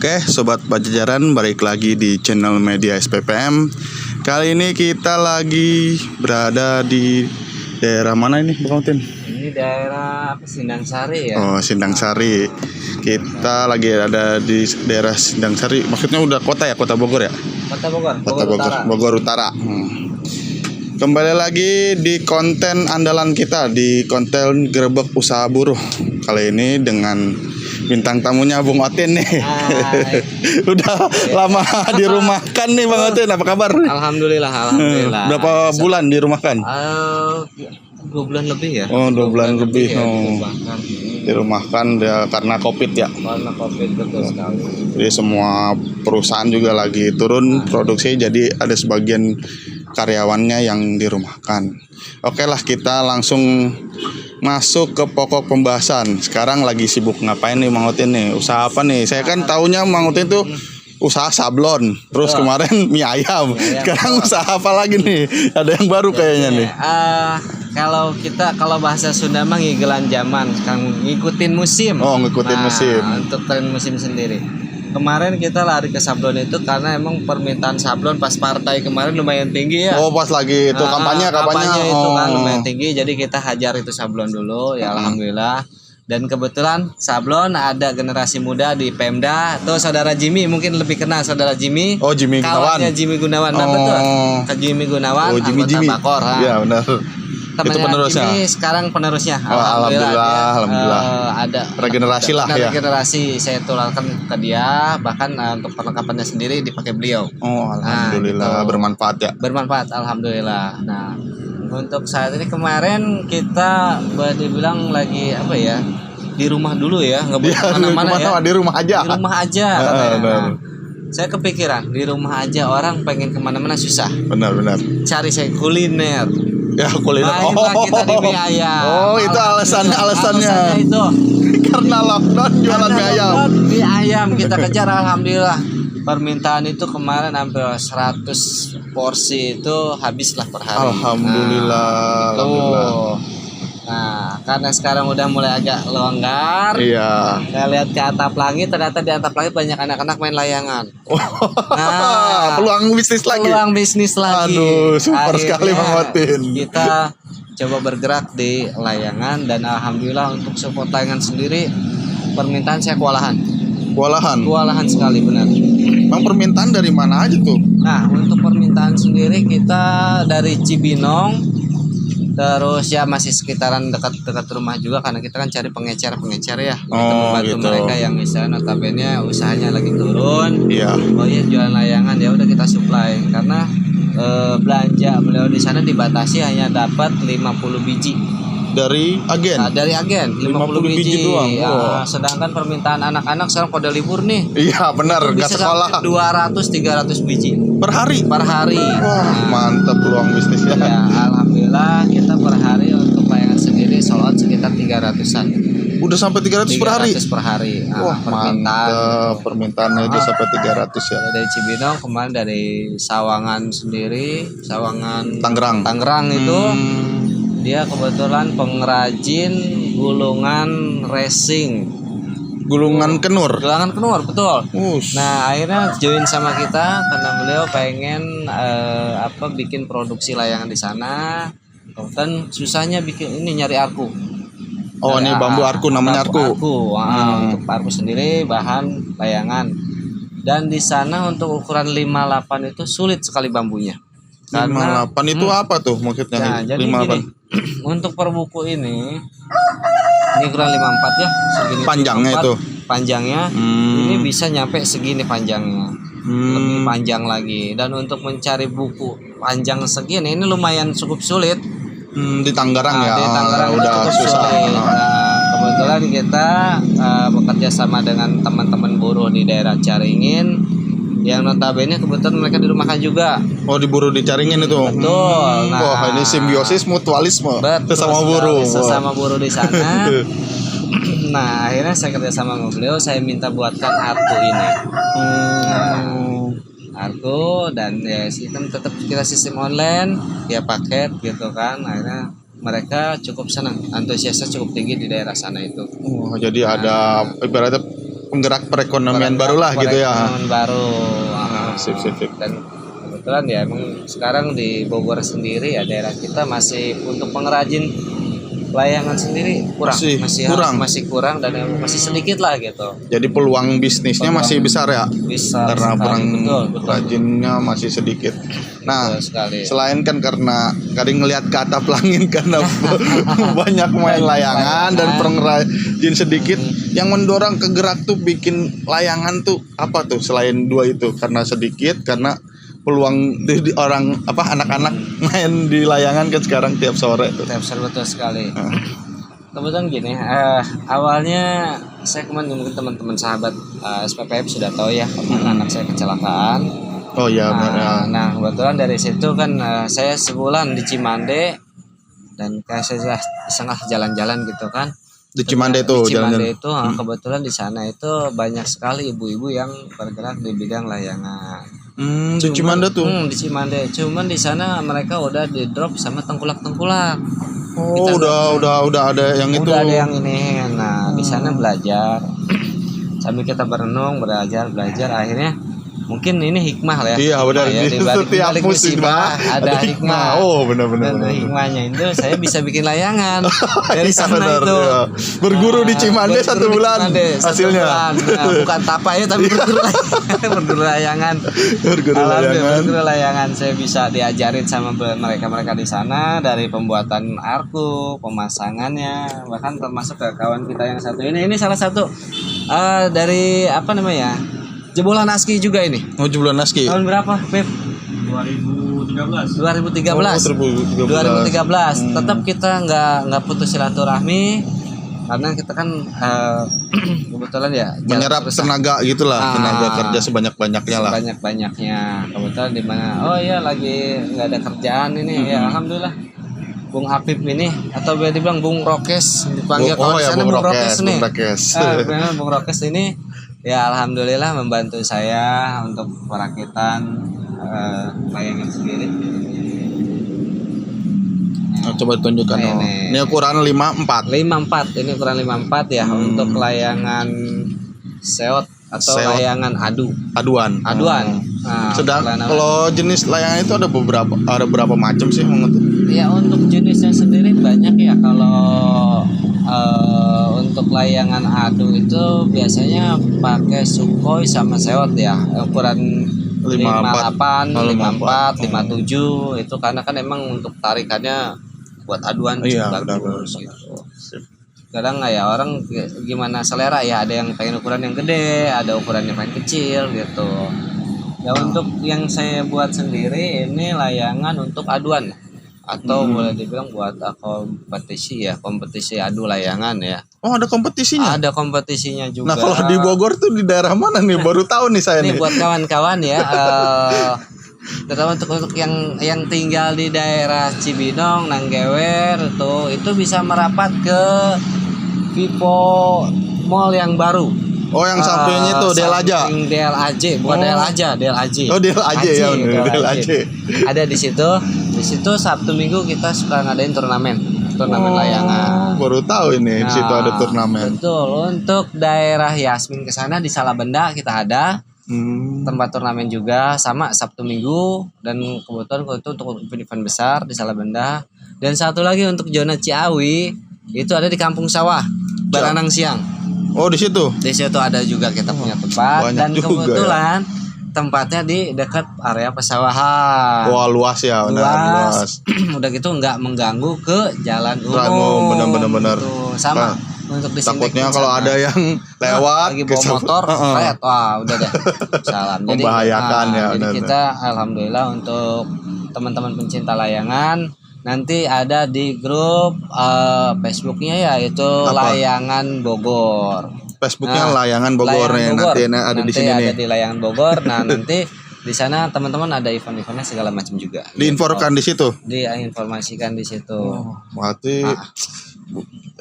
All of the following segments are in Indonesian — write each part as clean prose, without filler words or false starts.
Oke, Sobat Pajajaran, balik lagi di channel Media SPPM. Kali ini kita lagi berada di daerah mana ini, Bang Utin? Ini daerah Sindang Sari ya. Oh, Sindang Sari. Kita lagi ada di daerah Sindang Sari. Maksudnya udah kota ya, Kota Bogor ya? Kota Bogor. Kota Bogor, Bogor Utara. Kembali lagi di konten andalan kita, di konten Gerebek Usaha Buruh. Kali ini dengan bintang tamunya Bung Otin nih. Udah lama dirumahkan nih Bang Otin, apa kabar? Alhamdulillah. Berapa bulan dirumahkan? 2 bulan lebih ya. Oh, 2 bulan lebih. Dirumahkan ya, karena Covid ya. Karena Covid, betul sekali. Jadi semua perusahaan juga lagi turun produksi, jadi ada sebagian karyawannya yang dirumahkan. Oke lah, kita langsung masuk ke pokok pembahasan. Sekarang lagi sibuk ngapain nih Mang Otin nih? Usaha apa nih? Saya kan taunya Mang Otin tuh usaha sablon. Terus kemarin mie ayam. Sekarang usaha apa lagi nih? Ada yang baru kayaknya nih. Kalau bahasa Sunda mah ngigelan zaman, sekarang ngikutin musim. Oh, ngikutin musim. Untuk tren musim sendiri. Kemarin kita lari ke sablon itu karena emang permintaan sablon pas partai kemarin lumayan tinggi ya. Oh, pas lagi itu kampanye itu kan lumayan tinggi, jadi kita hajar itu sablon dulu ya. Alhamdulillah. Dan kebetulan sablon ada generasi muda di Pemda. Tuh saudara Jimmy, mungkin lebih kenal saudara Jimmy. Oh, Jimmy Gunawan. Kawannya Jimmy Gunawan. Nah, betul. Ke Jimmy Gunawan, anggota Bakor. Iya, benar. Itu penerusnya. Ini sekarang penerusnya. Alhamdulillah. Ada regenerasi lah ya. Regenerasi saya tularkan ke dia, bahkan untuk perlengkapannya sendiri dipakai beliau. Oh, alhamdulillah, gitu. Bermanfaat ya. Bermanfaat, alhamdulillah. Nah, untuk saat ini kemarin kita dibilang lagi apa ya? Di rumah dulu ya, nggak boleh kemana-mana ya. Di rumah aja. Di rumah aja. Saya kepikiran di rumah aja, orang pengen kemana-mana susah. Benar. Cari saya kuliner. Ya, kuliner. Kita di mie ayam. Oh, itu alasannya itu. Karena lockdown jualan mie ayam. Mie ayam kita kejar, alhamdulillah. Permintaan itu kemarin hampir 100 porsi itu habislah per hari. Alhamdulillah. Nah, karena sekarang udah mulai agak longgar. Iya. Saya lihat ke atap langit, ternyata di atap langit banyak anak-anak main layangan. Peluang bisnis lagi. Aduh, super sekali Bang Otin. Kita coba bergerak di layangan dan alhamdulillah untuk support layangan sendiri permintaan saya kewalahan sekali, benar. Bang, permintaan dari mana aja tuh? Nah, untuk permintaan sendiri kita dari Cibinong. Terus ya masih sekitaran dekat rumah juga, karena kita kan cari pengecer ya. Kita membantu mereka yang misalnya notabene usahanya lagi turun. Iya. Oh iya, jualan layangan, ya udah kita supply, karena belanja beliau di sana dibatasi hanya dapat 50 biji. Dari agen? Dari agen 50 biji doang. Ya, sedangkan permintaan anak-anak sekarang pada libur nih. Iya, benar, nggak sekolah. 200-300 biji per hari. Wah, mantap peluang bisnisnya. Ya, alhamdulillah kita per hari untuk layangan sendiri sold out sekitar 300-an. Udah sampai 300 per hari? 300 per hari. Wah, mantap. Permintaannya itu sampai 300 ya. Dari Cibinong, kemarin dari Sawangan sendiri, Tangerang itu. Dia kebetulan pengrajin gulungan racing. Gulungan kenur, betul. Nah, akhirnya join sama kita karena beliau pengen bikin produksi layangan di sana. Kemudian susahnya bikin ini, nyari arku. Ini bambu arku, namanya arku. Untuk arku sendiri bahan layangan. Dan di sana untuk ukuran 58 itu sulit sekali bambunya. 58 itu apa tuh maksudnya? Nah, jadi gini, untuk per buku ini ukuran 54 ya, segini panjangnya 54, itu. Panjangnya ini bisa nyampe segini panjangnya. Lebih panjang lagi. Dan untuk mencari buku panjang segini ini lumayan cukup sulit. Di Tangerang ya. Di Tangerang udah susah. Kebetulan kita bekerja sama dengan teman-teman buruh di daerah Caringin, yang notabene kebetulan mereka dirumahkan juga. Oh, diburu di Caringin itu. Betul. Wah, ini simbiosis mutualisme. Sesama buruh di sana. Nah, akhirnya saya kerja sama beliau, saya minta buatkan arku ini. Arku, dan ya sistem tetap kita sistem online, ya paket gitu kan. Akhirnya mereka cukup senang, antusiasnya cukup tinggi di daerah sana itu. Jadi ada ibaratnya penggerak perekonomian barulah gitu ya. Perekonomian baru. Sip. Dan kebetulan ya emang sekarang di Bogor sendiri ya daerah kita masih untuk pengrajin layangan sendiri masih kurang dan masih sedikit lah gitu. Jadi peluang bisnisnya masih besar ya. Besar karena betul. pengrajinnya masih sedikit. Nah, sekali. selain kan karena kadang ngelihat ke atap langit karena banyak main layangan dan pengrajin sedikit, yang mendorong ke gerak tuh bikin layangan tuh apa tuh selain dua itu? Karena sedikit, karena peluang di orang anak-anak main di layangan kan sekarang tiap sore tuh. Tiap sore betul sekali. Kebetulan gini, awalnya saya kemarin mungkin teman-teman sahabat SPPM sudah tahu ya kemarin anak saya kecelakaan. Oh iya. Nah kebetulan dari situ kan saya sebulan di Cimande dan kayak saya setengah jalan-jalan gitu kan. Di Cimande itu jalan-jalan. Kebetulan di sana itu banyak sekali ibu-ibu yang bergerak di bidang layangan. Di Cimande tuh. Di Cimande. Cuman di sana mereka udah di drop sama tengkulak-tengkulak. Oh, udah ada yang itu. Udah ada yang ini. Nah, di sana belajar. Sambil kita berenung, belajar akhirnya mungkin ini hikmah lah ya. Iya, benar. Ya, di balik musibah ada hikmah. Oh, benar. Dan hikmahnya itu saya bisa bikin layangan. Dari Iya, sana benar, itu. iya. Berguru di Cimande 1 bulan hasilnya. Nah, bukan tapai tapi berguru layangan. Berguru layangan saya bisa diajarin sama mereka di sana dari pembuatan arku, pemasangannya, bahkan termasuk ke kawan kita yang satu ini. Ini salah satu dari apa namanya? Jebolan ASKI juga ini. Oh, jebolan ASKI. Tahun berapa, Pep? 2013. Tetap kita nggak putus silaturahmi karena kita kan kebetulan ya menyerap tenaga gitulah, tenaga kerja sebanyak-banyaknya lah. Sebanyak-banyaknya. Kebetulan di mana lagi nggak ada kerjaan ini ya alhamdulillah. Bung Apip ini atau boleh dibilang Bung Rokes dipanggil Bung Rokes nih. Bung Rokes ini ya alhamdulillah membantu saya untuk perakitan layangan sendiri. Coba tunjukkan. Ini ukuran 54. 54. Ini ukuran 54 ya untuk layangan seot atau layangan aduan. Nah, sedang kalau jenis layangan itu ada berapa macam sih Ya untuk jenisnya sendiri banyak ya. Kalau untuk layangan adu itu biasanya pakai Sukhoi sama seot ya. Ukuran 58, 54, 57 itu karena kan emang untuk tarikannya buat aduan bagus gitu. Kadang ya orang gimana selera ya, ada yang pengen ukuran yang gede, ada ukuran yang pengen kecil gitu. Ya untuk yang saya buat sendiri ini layangan untuk aduan atau boleh dibilang buat kompetisi adu layangan ya. Oh, ada kompetisinya? Ada kompetisinya juga. Nah, kalau di Bogor tuh di daerah mana nih? Baru tahu nih saya nih. Ini buat kawan-kawan ya. Terutama untuk yang tinggal di daerah Cibinong, Nanggewer itu bisa merapat ke Vivo Mall yang baru. Oh, yang sampingnya itu DLAJ, bukan DLAJ. Oh, DLAJ ya, DLAJ. Ada di situ. Di situ Sabtu Minggu kita suka ngadain turnamen layangan. Baru tahu ini di situ ada turnamen. Betul. Untuk daerah Yasmin ke sana di Salabenda kita ada. Tempat turnamen juga sama Sabtu Minggu, dan kebetulan itu untuk event besar di Salabenda. Dan satu lagi untuk zona Ciawi itu ada di Kampung Sawah Baranang Siang. Oh, di situ. Di situ ada juga kita punya tempat. Banyak dan kebetulan ya. Tempatnya di dekat area pesawahan. Wah, luas ya, luas. Udah gitu nggak mengganggu ke jalan umum. Benar. Sama. Untuk takutnya kalau ada yang lewat lagi bawa motor, wah udah deh. Salam. Jadi membahayakan ya. Jadi kita alhamdulillah untuk teman-teman pencinta layangan nanti ada di grup Facebooknya ya, itu Layangan Bogor. Facebooknya Layangan Bogor nih. Nanti ada di sini nih. Ada di Layangan Bogor. Nah nanti di sana teman-teman ada event-eventnya segala macam juga. Diinformasikan di situ. Diinformasikan di situ. Berarti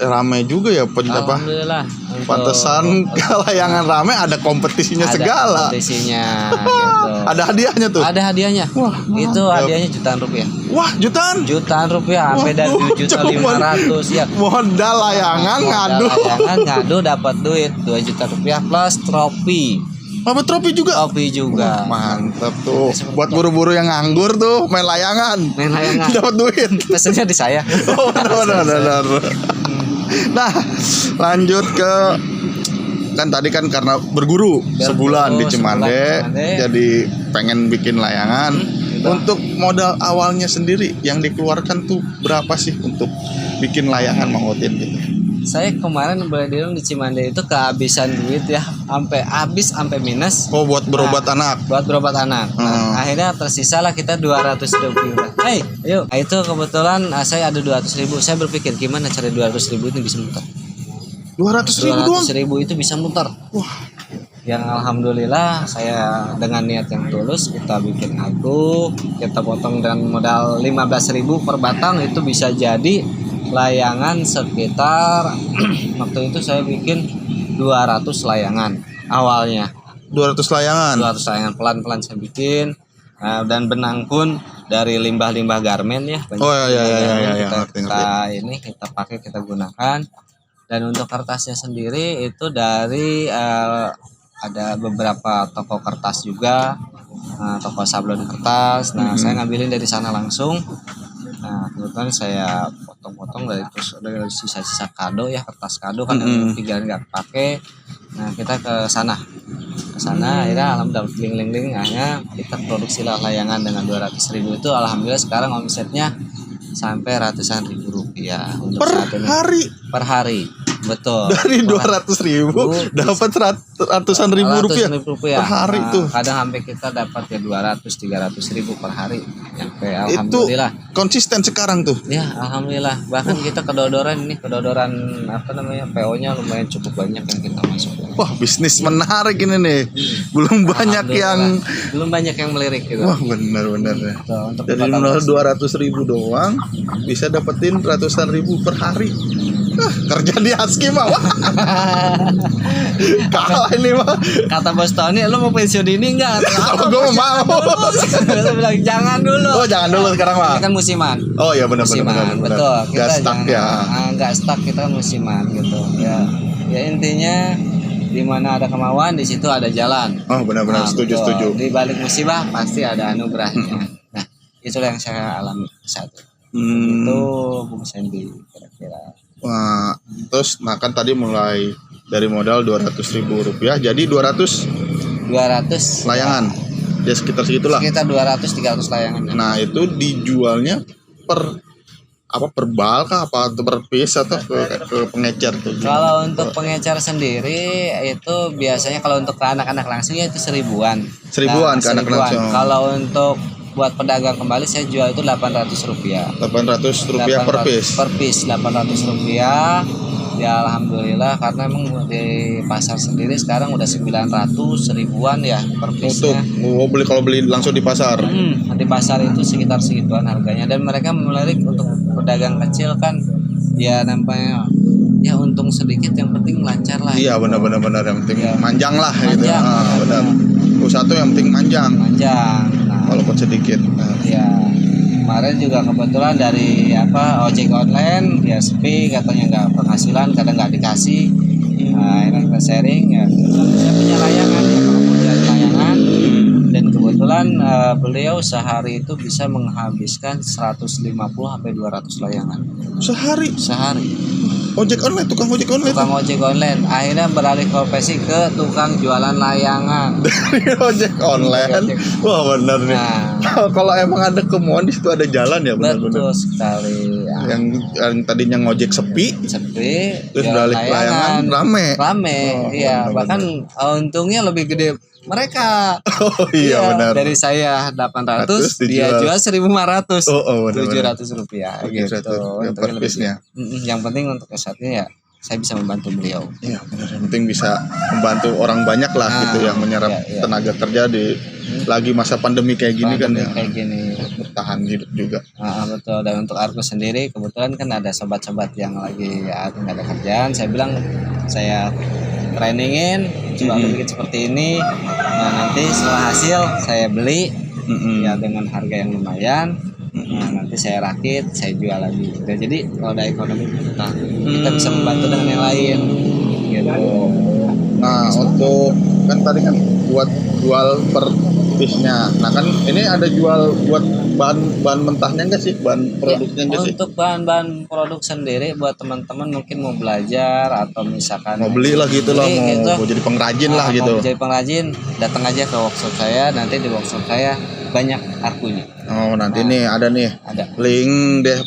rame juga ya Alhamdulillah. Pantesan layangan rame ada kompetisinya Ada segala. kompetisinya gitu. Ada hadiahnya tuh. Ada hadiahnya. Wah, itu mantap. hadiahnya jutaan rupiah. Wah, jutaan Rupiah sampai dari 7.500.000 ya. Modal layangan ngadu. Layangan ngadu dapat duit 2 juta rupiah plus trofi. Apa trofi juga? Trofi juga. Mantap tuh. Buat buru-buru yang nganggur tuh main layangan. Main layangan. Dapat duit. Pesennya di saya. Oh, benar. Nah, lanjut ke kan tadi kan karena berguru sebulan di Cimande, jadi pengen bikin layangan. Untuk modal awalnya sendiri yang dikeluarkan tuh berapa sih untuk bikin layangan Mang Udin gitu? Saya kemarin boleh bilang di Cimande itu kehabisan duit ya, sampai minus. Oh, buat berobat anak. Buat berobat anak. Nah, akhirnya tersisalah kita 200.000. Hey, ayo. Nah, itu kebetulan saya ada 200.000. Saya berpikir gimana cara 200.000 itu bisa muter. 200.000 doang. 200.000 itu bisa muter. Wah. Yang alhamdulillah saya dengan niat yang tulus kita bikin aku, kita potong dengan modal 15.000 per batang itu bisa jadi layangan sekitar waktu itu saya bikin 200 layangan awalnya. 200 layangan. 200 layangan pelan-pelan saya bikin. Dan benang pun dari limbah-limbah garmen ya. Oh iya. Kita pakai, kita gunakan. Dan untuk kertasnya sendiri itu dari ada beberapa toko kertas juga, toko sablon kertas. Nah, saya ngambilin dari sana langsung. Nah, kebetulan saya potong-potong dari sisa-sisa kado ya, kertas kado kan yang 3 nggak pakai. Nah, kita ke sana akhirnya alhamdulillah dapat link akhirnya kita produksi layangan dengan 200.000 itu alhamdulillah sekarang omsetnya sampai ratusan ribu rupiah untuk per hari. Betul. Dari 200.000 dapat ratusan ribu rupiah per hari tuh. Kadang sampai kita dapat ya 200-300 ribu per hari. Sampai alhamdulillah. Itu konsisten sekarang tuh. Ya, alhamdulillah. Bahkan kita kedodoran PO-nya lumayan cukup banyak yang kita masuk. Wah, bisnis menarik ini nih. Belum banyak yang melirik gitu. Wah, benar ya. Dari 200.000 doang bisa dapetin ratusan ribu per hari. Kerja di Aski mah kalah ini mah. Kata Bos Tony, lu mau pensiun ini enggak? Kalau gue mau. Lu bilang jangan dulu. Oh, jangan dulu sekarang mah. Ini kan musiman. Oh iya benar. Betul. Kita stuck ya. Enggak stuck, kita kan musiman gitu. Ya intinya di mana ada kemauan di situ ada jalan. Oh benar setuju. Di balik musibah pasti ada anugerahnya. Nah, itulah yang saya alami saat itu. Itu Bung Sandy kira-kira. Wah, terus kan tadi mulai dari modal 200.000 rupiah jadi 200 layangan. Ya sekitar segitulah. Sekitar 200-300 layangan. Nah, itu dijualnya per bal kah apa per piece atau ke pengecer tuh? Kalau untuk pengecer sendiri itu biasanya kalau untuk ke anak-anak langsung ya itu 1.000-an. 1.000-an ke anak langsung. Kalau untuk buat pedagang kembali saya jual itu 800 rupiah. 800 rupiah per piece. Per piece 800 rupiah. Ya alhamdulillah karena emang di pasar sendiri sekarang udah 900 ribuan ya per piece-nya. Untuk kalau beli langsung di pasar. Di pasar itu sekitar segituan harganya dan mereka melirik untuk pedagang kecil kan ya nampaknya ya untung sedikit yang penting lancar lah. Iya gitu. benar yang penting ya. Manjang lah gitu. Benar. Usaha tuh yang penting manjang. Walaupun sedikit. Ya kemarin juga kebetulan dari ojek online ya sepi katanya nggak penghasilan kadang nggak dikasih. Nah kita sharing ya saya punya layangan dan kebetulan beliau sehari itu bisa menghabiskan 150 sampai 200 layangan. Sehari. Tukang ojek online akhirnya beralih profesi ke tukang jualan layangan. Dari ojek online. Wah benar nih. Kalau emang ada kemauan di situ ada jalan ya benar. Betul sekali. Yang tadinya ngojek sepi terus beralih ke layangan rame. Iya bahkan untungnya lebih gede mereka. Oh iya benar. Dari saya 800 dia jual 1.500. 700 rupiah gitu. Yang per piece-nya. Yang penting untuk kesatnya ya saya bisa membantu beliau. Iya, benar. Yang penting bisa membantu orang banyak lah gitu yang menyerap tenaga kerja di lagi masa pandemi kayak gini kan ya. Kayak gini. Bertahan hidup juga. Betul. Dan untuk Argus sendiri kebetulan kan ada sobat-sobat yang lagi nggak ada kerjaan. Saya bilang saya trainingin coba bikin seperti ini. Nah nanti setelah hasil saya beli ya dengan harga yang lumayan. Nah nanti saya rakit, saya jual lagi. Nah, jadi kalau ada ekonomi kita bisa membantu dengan yang lain gitu. Nah untuk kan tadi kan buat jual per piece-nya. Nah kan ini ada jual buat bahan mentahnya enggak sih, bahan produknya enggak sih? Untuk bahan-bahan produk sendiri buat teman-teman mungkin mau belajar atau misalkan mau beli lah gitu lah, mau jadi pengrajin lah gitu. Mau jadi pengrajin, datang aja ke workshop saya. Nanti di workshop saya banyak arkunya. Oh nanti nih ada link deh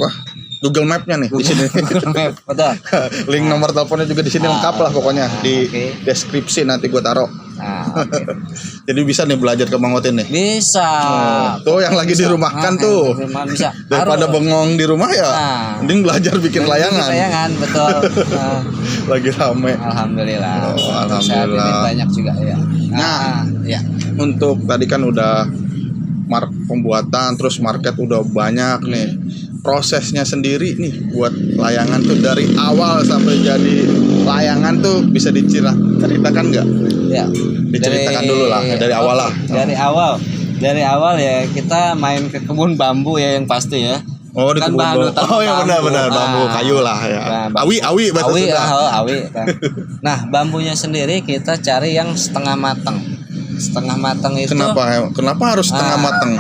Google Map-nya nih di sini. Google Map, betul. Link nomor teleponnya juga di sini lengkap lah pokoknya di deskripsi nanti gue taruh. Jadi bisa nih belajar ke Mang Otin nih. Bisa. Tuh yang lagi dirumahkan tuh. Bisa. Daripada bengong di rumah ya. Mending belajar bikin layangan. Layangan, betul. Lagi rame. Alhamdulillah. Alhamdulillah. Saat ini banyak juga ya. Untuk tadi kan udah pembuatan terus market udah banyak nih. Prosesnya sendiri nih buat layangan tuh dari awal sampai jadi layangan tuh bisa diceritakan nggak? Ya. Diceritakan dulu lah dari awal lah. Dari awal ya kita main ke kebun bambu ya yang pasti ya. Oh di kebun bambu. Oh ya benar bambu kayu lah ya. Awi bahasa Sunda. Awi. Nah bambunya sendiri kita cari yang setengah matang. Setengah matang itu. Kenapa harus setengah matang?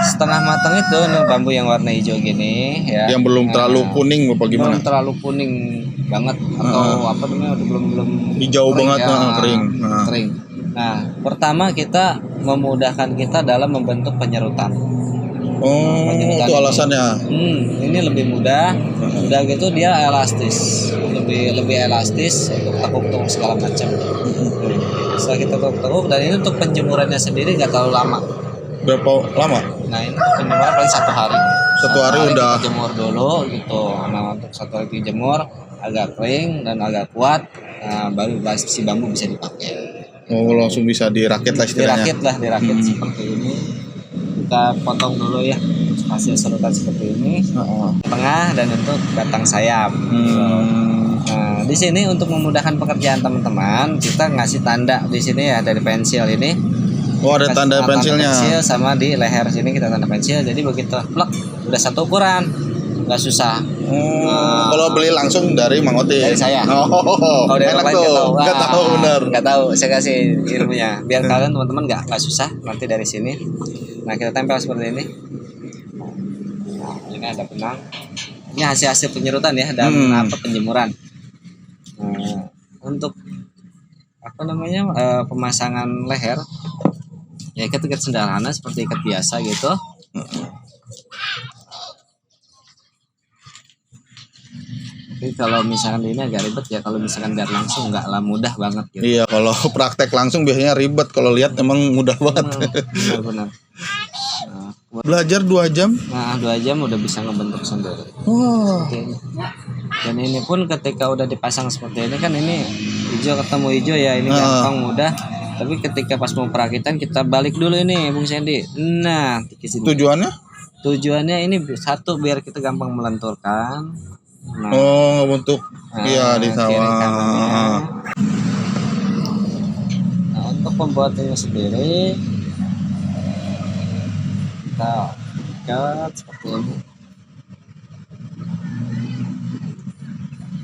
Setengah matang itu bambu yang warna hijau gini ya. Yang belum terlalu kuning apa gimana? Belum terlalu kuning banget atau apa namanya belum hijau banget kering. Kering. Nah, pertama kita memudahkan kita dalam membentuk penyerutan. Itu alasannya. Ini lebih mudah. Udah gitu dia elastis. Lebih elastis untuk tekuk-tekuk segala macam. Setelah kita tekuk-tekuk dan ini untuk penjemurannya sendiri nggak terlalu lama. Berapa lama? Nah ini penjemuran paling 1 hari. Satu hari udah. Kita jemur dulu gitu. Nah untuk 1 hari dijemur agak kering dan agak kuat, baru si bambu bisa dipakai. Langsung bisa dirakit lah istilahnya. Dirakit seperti ini. Kita potong dulu ya hasil serutan seperti ini. Tengah dan untuk batang sayap. Nah di sini untuk memudahkan pekerjaan teman-teman kita ngasih tanda di sini ya dari pensil ini. Ada tanda pensilnya. Pensil sama di leher sini kita tanda pensil. Jadi begitu plek udah satu ukuran, nggak susah. Kalau beli langsung dari Mang Otin. Dari saya. Kalau dari enak tuh. Nggak tahu benar. Nggak tahu. Saya kasih ilmunya. Biar kalian teman-teman nggak susah. Nanti dari sini. Nah kita tempel seperti ini. Nah ini ada benang. Ini hasil penyerutan ya dan penjemuran. Untuk pemasangan leher. Ya ikat sederhana seperti ikat biasa gitu. Tapi kalau misalkan ini agak ribet ya, kalau misalkan lihat langsung nggak lah, mudah banget gitu. Iya, kalau praktek langsung biasanya ribet, kalau lihat emang mudah banget. Benar. Belajar 2 jam? Nah 2 jam udah bisa ngebentuk sendiri. Dan ini pun ketika udah dipasang seperti ini kan, ini hijau ketemu hijau ya, ini gampang mudah. Tapi ketika pas mau perakitan kita balik dulu ini Bung Sandy. Nah tujuannya ini satu biar kita gampang melenturkan. Untuk di sawah. Nah untuk pembuatannya sendiri kita ikat seperti ini.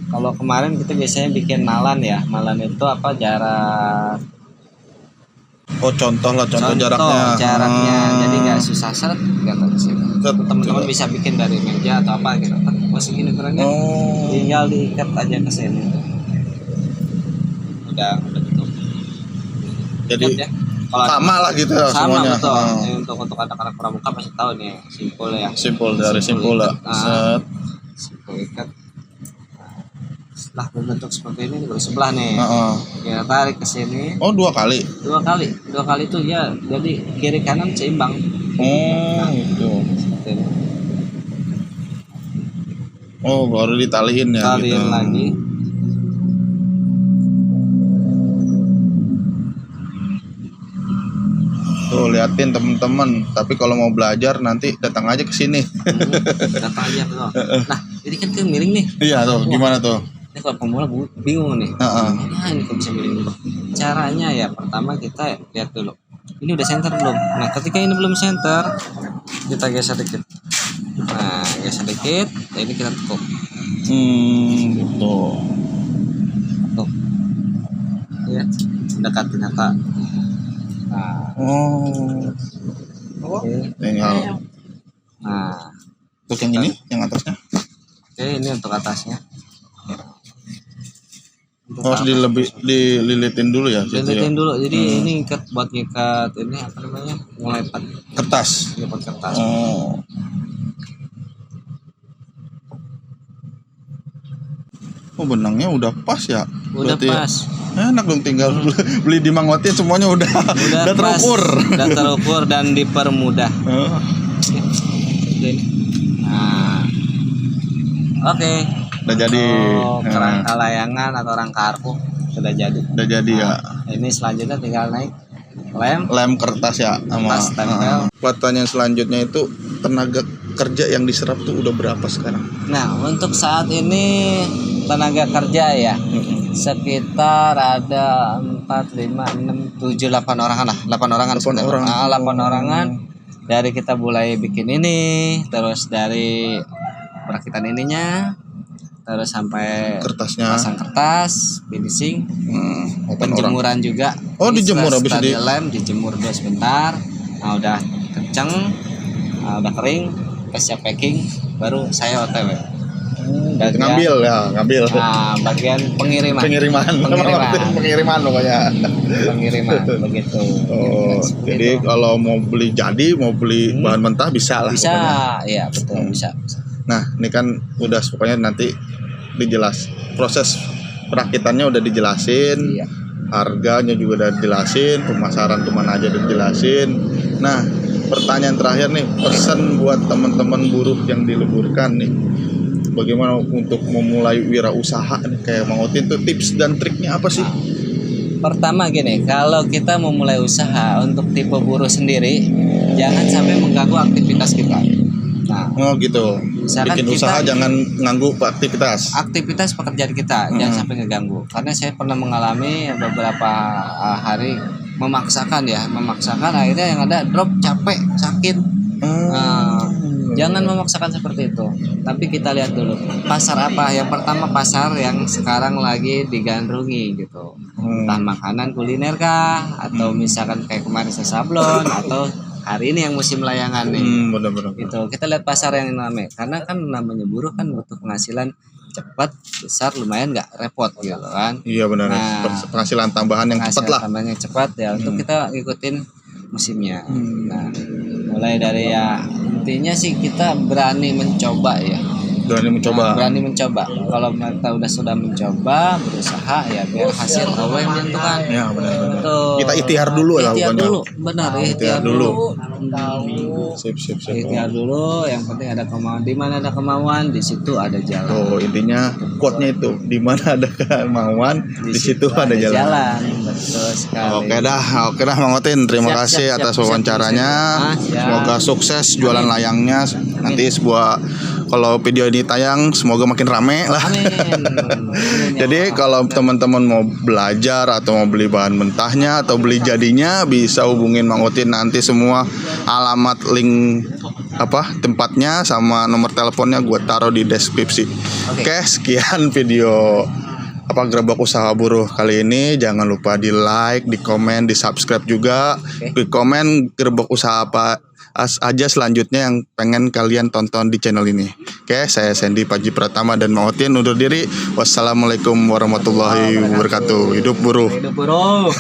Kalau kemarin kita biasanya bikin malan ya. Malan itu jarak. Contoh jaraknya. Jadi nggak susah seret teman-teman bisa bikin dari meja atau apa gitu. Masih gini kurangnya. Tinggal diikat aja ke sini. Udah gitu. Jadi ya. Sama lah gitu ya semuanya. Betul. Untuk anak-anak pramuka pasti tahu nih simpul ya. Simpul lah. Simpul ikat. Setelah berbentuk seperti ini baru sebelah nih. Kita tarik ke sini. 2 kali. 2 kali itu ya, jadi kiri kanan seimbang. Gitu. Seperti ini. Baru ditaliin ya. Taliin lagi. Tuh liatin teman-teman. Tapi kalau mau belajar nanti datang aja ke sini. Datang aja bro. Nah ini kan miring nih. Iya tuh, gimana tuh? Ini kalau pemula bingung nih. Nah ini kok bisa miring dulu. Caranya ya pertama kita lihat dulu. Ini udah center belum? Nah ketika ini belum center, kita geser dikit. Nah geser dikit. Nah, ini kita tekuk. Gitu. Tuh. Ya, dekat Nah. Oke. Tinggal. Nah, Untuk yang ini, yang atasnya. oke ini untuk atasnya. Untuk Harus dililitin dulu ya. situ Lilitin ya? dulu. Jadi ini ikat buat ngikat ini apa namanya? Ngelipat Kertas. kertas. Oh benangnya udah pas ya. Udah Berarti pas. Ya, enak dong tinggal beli di Mang Otin semuanya udah Udah pas. terukur. Udah terukur dan dipermudah. Nah. Oke. Udah jadi. Kerangka layangan atau rangka arku sudah jadi. Udah jadi ya. Ini selanjutnya tinggal naik Lem kertas ya sama. Kertas tempel. Pertanyaan selanjutnya itu tenaga kerja yang diserap tuh udah berapa sekarang? Nah, untuk saat ini tenaga kerja ya sekitar ada 4, 5, 6, 7, 8 orangan lah. 8 orangan. 8 orang. 8 orangan. Dari kita mulai bikin ini, terus dari perakitan ininya, terus sampai Kertasnya. pasang kertas, finishing, 8 orang. penjemuran juga. Oh, Ini dijemur habis setelah di- lem, dijemur dulu sebentar. Nah, udah kenceng, udah kering, siap packing, baru saya OTW. Ngambil. Nah, bagian pengiriman. Pengiriman pokoknya. Pengiriman begitu. Oh, jadi kalau mau beli bahan mentah bisa lah. Bisa, pokoknya. iya betul bisa. Nah, ini kan udah pokoknya nanti dijelas proses perakitannya udah dijelasin. Iya. Harganya juga udah dijelasin, pemasaran kemana aja udah dijelasin. Nah, pertanyaan terakhir nih, pesan buat teman-teman buruh yang diliburkan nih. Bagaimana untuk memulai wirausaha nih kayak Mang Otin tuh tips dan triknya apa sih? Pertama gini, kalau kita memulai usaha untuk tipe buruh sendiri, jangan sampai mengganggu aktivitas kita. Nah, Oh gitu. misalkan Bikin kita usaha jangan nganggu aktivitas. aktivitas pekerjaan kita jangan sampai ngeganggu. Karena saya pernah mengalami beberapa hari memaksakan akhirnya yang ada drop, capek, sakit. Nah, jangan memaksakan seperti itu. Tapi kita lihat dulu pasar apa. Yang pertama pasar yang sekarang lagi digandrungi gitu. Entah makanan kuliner kah, atau misalkan kayak kemarin saya sablon, atau hari ini yang musim layangan nih. Benar-benar. Gitu. Kita lihat pasar yang namanya. Karena kan namanya buruh kan butuh penghasilan cepat, besar, lumayan nggak repot gitu kan. Iya benar. Nah, Penghasilan tambahan yang cepat lah. Tambahan yang cepat ya untuk kita ngikutin musimnya. Nah, mulai dari ya intinya sih kita berani mencoba ya. Berani mencoba. Berani mencoba. Kalau kita sudah mencoba berusaha ya biar hasil Allah yang menentukan. Ya benar-benar. Betul. Kita ikhtiar dulu lah Ikhtiar pokoknya. dulu, benar ikhtiar dulu. Sip. Ikhtiar dulu, yang penting ada kemauan. Di mana ada kemauan, di situ ada jalan. Oh, intinya quote-nya itu, di mana ada kemauan, di situ ada jalan. Betul sekali. Oke dah Mang Otin, terima Siap, kasih siap, atas siap, wawancaranya. siap. Semoga sukses jualan layangnya. Nanti kalau video ini tayang semoga makin rame lah. Amin. Jadi kalau teman-teman mau belajar atau mau beli bahan mentahnya atau beli jadinya bisa hubungin Mang Otin, nanti semua alamat link tempatnya sama nomor teleponnya gue taruh di deskripsi. Oke, sekian video gerobak usaha buruh kali ini. Jangan lupa di like, di komen, di subscribe juga. Di komen gerobak usaha apa aja selanjutnya yang pengen kalian tonton di channel ini. Oke, saya Sandy Paji Pratama dan Mang Otin undur diri. Wassalamualaikum warahmatullahi wabarakatuh. Hidup buruh. Hidup buruh.